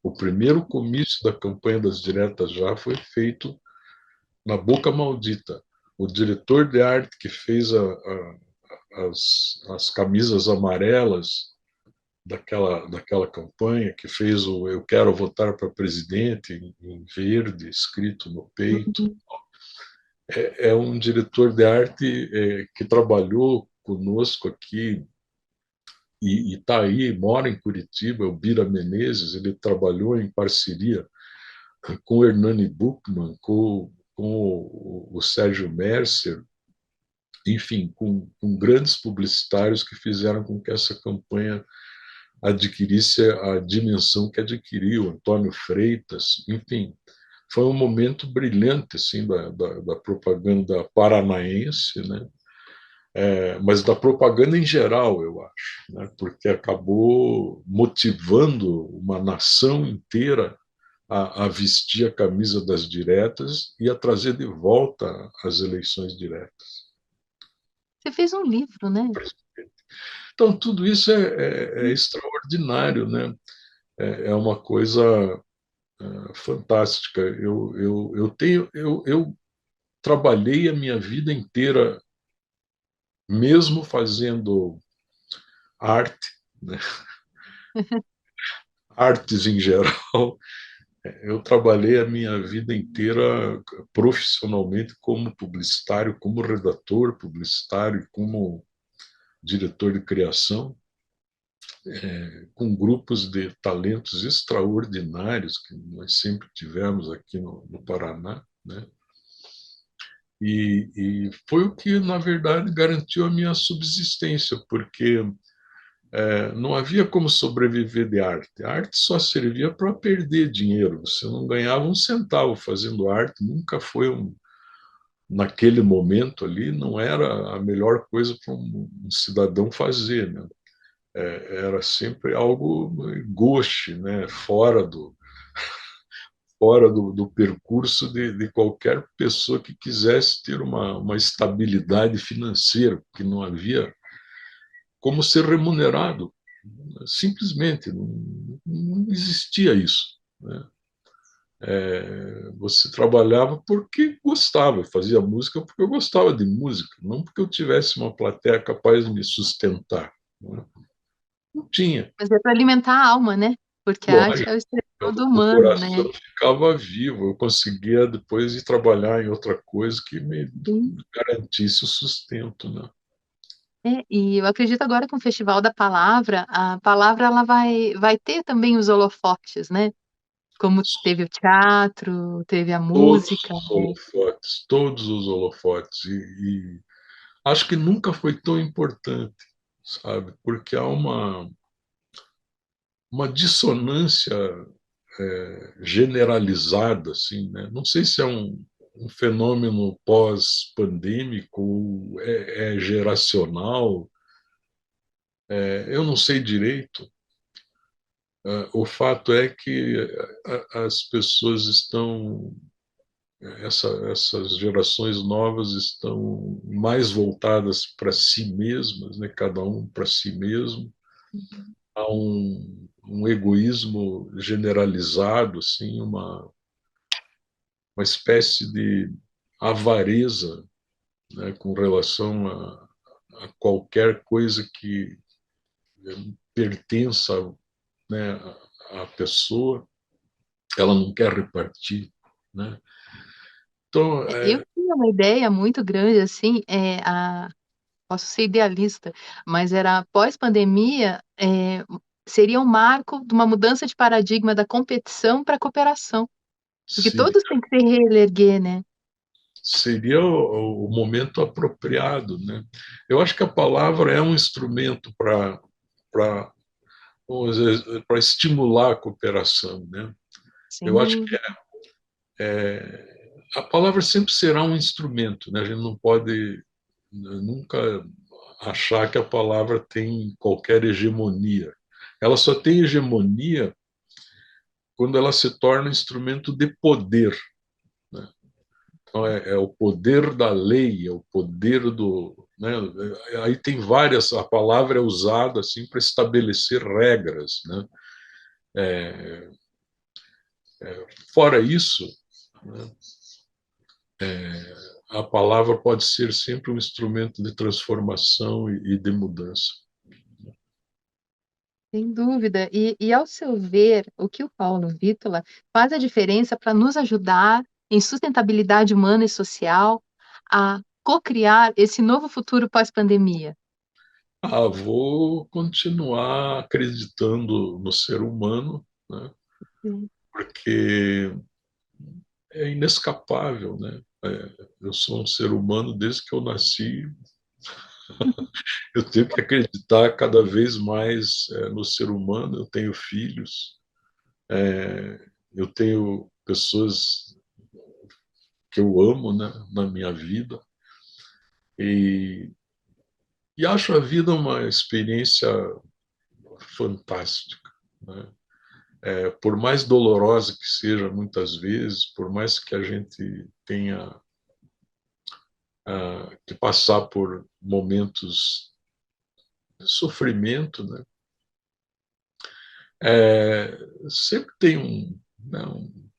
O primeiro comício da campanha das Diretas Já foi feito na Boca Maldita. O diretor de arte que fez as camisas amarelas daquela campanha, que fez o "Eu quero votar para presidente" em verde, escrito no peito, Uhum. é um diretor de arte que trabalhou conosco aqui e está aí, mora em Curitiba, o Bira Menezes. Ele trabalhou em parceria com o Hernani Buchmann, com o Sérgio Mercer, enfim, com grandes publicitários que fizeram com que essa campanha adquirisse a dimensão que adquiriu, Antônio Freitas, enfim. foi um momento brilhante assim da propaganda paranaense, né? Mas da propaganda em geral, eu acho, né? Porque acabou motivando uma nação inteira a vestir a camisa das diretas e a trazer de volta as eleições diretas. Você fez um livro, né? Então, tudo isso é extraordinário, né? É uma coisa fantástica. Eu trabalhei a minha vida inteira, mesmo fazendo arte, né? Artes em geral. Eu trabalhei a minha vida inteira profissionalmente como publicitário, como redator publicitário, como diretor de criação, com grupos de talentos extraordinários que nós sempre tivemos aqui no Paraná, né? E foi o que, na verdade, garantiu a minha subsistência, porque não havia como sobreviver de arte. A arte só servia para perder dinheiro. Você não ganhava um centavo fazendo arte. Nunca foi naquele momento ali, não era a melhor coisa para um cidadão fazer, né? Era sempre algo gauche, né? Fora do percurso de qualquer pessoa que quisesse ter uma estabilidade financeira, porque não havia como ser remunerado. Simplesmente, não existia isso, né? Você trabalhava porque gostava, fazia música porque eu gostava de música, não porque eu tivesse uma plateia capaz de me sustentar, né? Não tinha. Mas é para alimentar a alma, né? Porque a arte Lógico, é a expressão do o humano, né? coração ficava vivo, eu conseguia depois ir trabalhar em outra coisa que me Sim. garantisse o sustento, né? E eu acredito agora que o Festival da Palavra, a palavra ela vai ter também os holofotes, né? Como teve o teatro, teve a música, né? Todos os holofotes, e acho que nunca foi tão importante, sabe? Porque há uma dissonância generalizada, assim, né? Não sei se é um fenômeno pós-pandêmico, é geracional, eu não sei direito. O fato é que as pessoas estão, essas gerações novas estão mais voltadas para si mesmas, né? Cada um para si mesmo. Há um egoísmo generalizado, assim, uma espécie de avareza, né, com relação a qualquer coisa que pertença, né, à pessoa, ela não quer repartir, né? Então, Eu tinha uma ideia muito grande, assim, posso ser idealista, mas era pós-pandemia, seria um marco de uma mudança de paradigma da competição para a cooperação, porque seria, todos têm que se reerguer, né? seria o momento apropriado, né? Eu acho que a palavra é um instrumento para para estimular a cooperação, né? Eu acho Sim, que a palavra sempre será um instrumento, né? A gente não pode nunca achar que a palavra tem qualquer hegemonia. Ela só tem hegemonia quando ela se torna instrumento de poder, né? Então, é o poder da lei, é o poder do. Né? Aí tem várias. A palavra é usada assim para estabelecer regras, né? Fora isso, né? A palavra pode ser sempre um instrumento de transformação e de mudança. sem dúvida. E ao seu ver, o que o Paulo Vítola faz a diferença para nos ajudar em sustentabilidade humana e social a co-criar esse novo futuro pós-pandemia? Vou continuar acreditando no ser humano, né? Sim. Porque é inescapável, né? Eu sou um ser humano desde que eu nasci. Eu tenho que acreditar cada vez mais no ser humano. Eu tenho filhos, eu tenho pessoas que eu amo, né, na minha vida. E, e acho a vida uma experiência fantástica, né? Por mais dolorosa que seja muitas vezes, por mais que a gente tenha que passar por momentos de sofrimento, né? Sempre tem né, um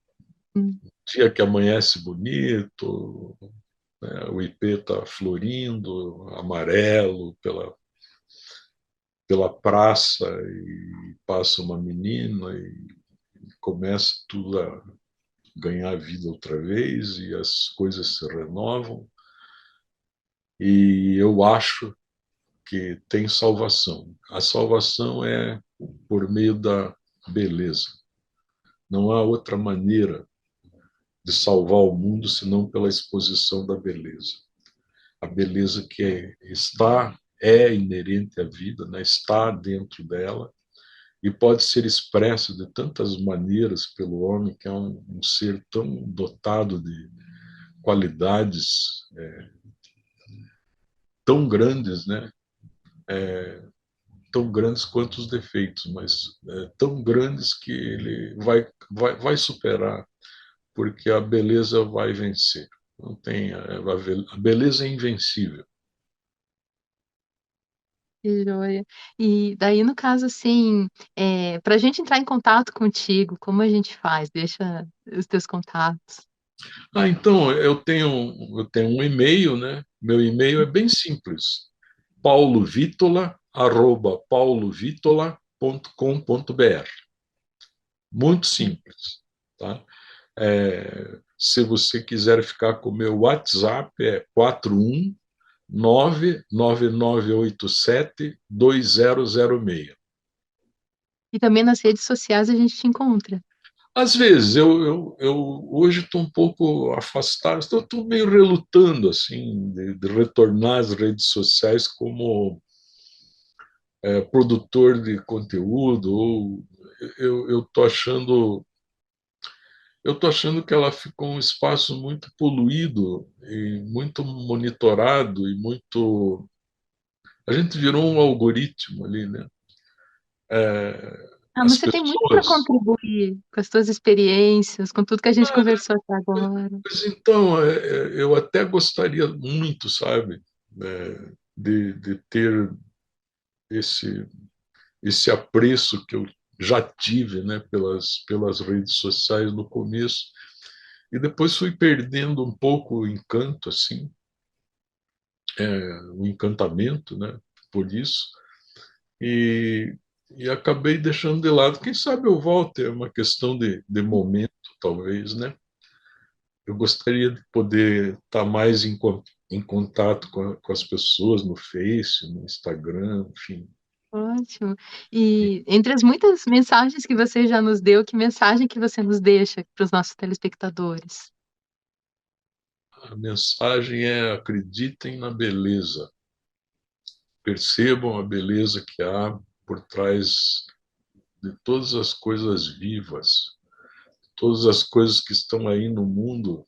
Hum. dia que amanhece bonito, né, o ipê está florindo, amarelo pela praça e passa uma menina e começa tudo a ganhar vida outra vez e as coisas se renovam. E eu acho que tem salvação. A salvação é por meio da beleza. Não há outra maneira de salvar o mundo senão pela exposição da beleza. A beleza que é inerente à vida, né? Está dentro dela e pode ser expressa de tantas maneiras pelo homem, que é um ser tão dotado de qualidades tão grandes, né? Tão grandes quanto os defeitos, mas tão grandes que ele vai superar, porque a beleza vai vencer. Não tem a beleza é invencível. Que joia. E daí, no caso, assim, para a gente entrar em contato contigo, como a gente faz? Deixa os teus contatos. Então eu tenho um e-mail, né? Meu e-mail é bem simples: paulovitola@paulovitola.com.br. Muito Sim. simples, tá? Se você quiser ficar com o meu WhatsApp, é 41999872006. E também nas redes sociais a gente te encontra. Às vezes, eu hoje estou um pouco afastado, estou meio relutando assim de retornar às redes sociais como produtor de conteúdo. Ou eu estou achando que ela ficou um espaço muito poluído e muito monitorado e muito. A gente virou um algoritmo ali, né? Ah, As mas você tem muito para pessoas. contribuir com as tuas experiências, com tudo que a gente conversou até agora. Mas então, eu até gostaria muito, sabe, de ter esse, esse apreço que eu já tive, né, pelas redes sociais no começo, e depois fui perdendo um pouco o encanto, assim, o encantamento, né, por isso, e, e acabei deixando de lado. Quem sabe eu volte, é uma questão de momento, talvez, né? Eu gostaria de poder estar mais em contato com as pessoas no Face, no Instagram, enfim. Ótimo. E entre as muitas mensagens que você já nos deu, que mensagem que você nos deixa para os nossos telespectadores? A mensagem é: acreditem na beleza, percebam a beleza que há por trás de todas as coisas vivas, todas as coisas que estão aí no mundo.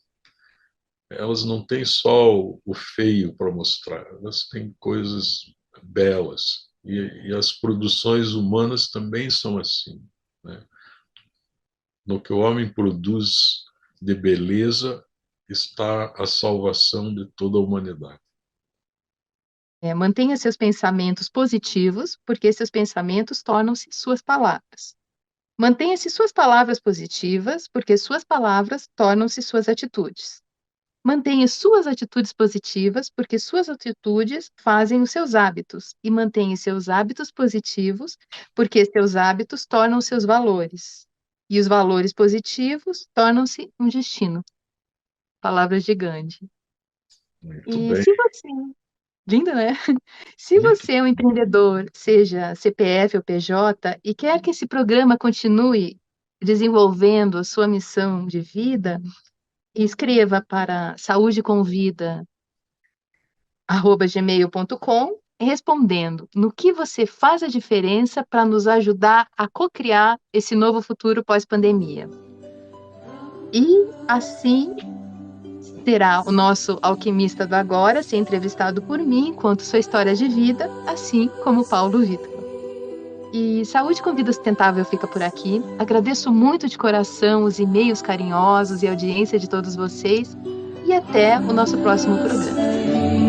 Elas não têm só o feio para mostrar, elas têm coisas belas. E as produções humanas também são assim, né? No que o homem produz de beleza está a salvação de toda a humanidade. Mantenha seus pensamentos positivos, porque seus pensamentos tornam-se suas palavras. Mantenha-se suas palavras positivas, porque suas palavras tornam-se suas atitudes. Mantenha suas atitudes positivas, porque suas atitudes fazem os seus hábitos. E mantenha seus hábitos positivos, porque seus hábitos tornam seus valores. E os valores positivos tornam-se um destino. Palavras de Gandhi. Muito E bem, se você Lindo, né? Se muito. você é um empreendedor, seja CPF ou PJ, e quer que esse programa continue desenvolvendo a sua missão de vida, escreva para saúdeconvida@gmail.com, respondendo no que você faz a diferença para nos ajudar a co-criar esse novo futuro pós-pandemia. E assim será o nosso alquimista do agora, ser entrevistado por mim, conto sua história de vida, assim como Paulo Vitor. E Saúde com Vida Sustentável fica por aqui. Agradeço muito de coração os e-mails carinhosos e a audiência de todos vocês. E até o nosso próximo programa.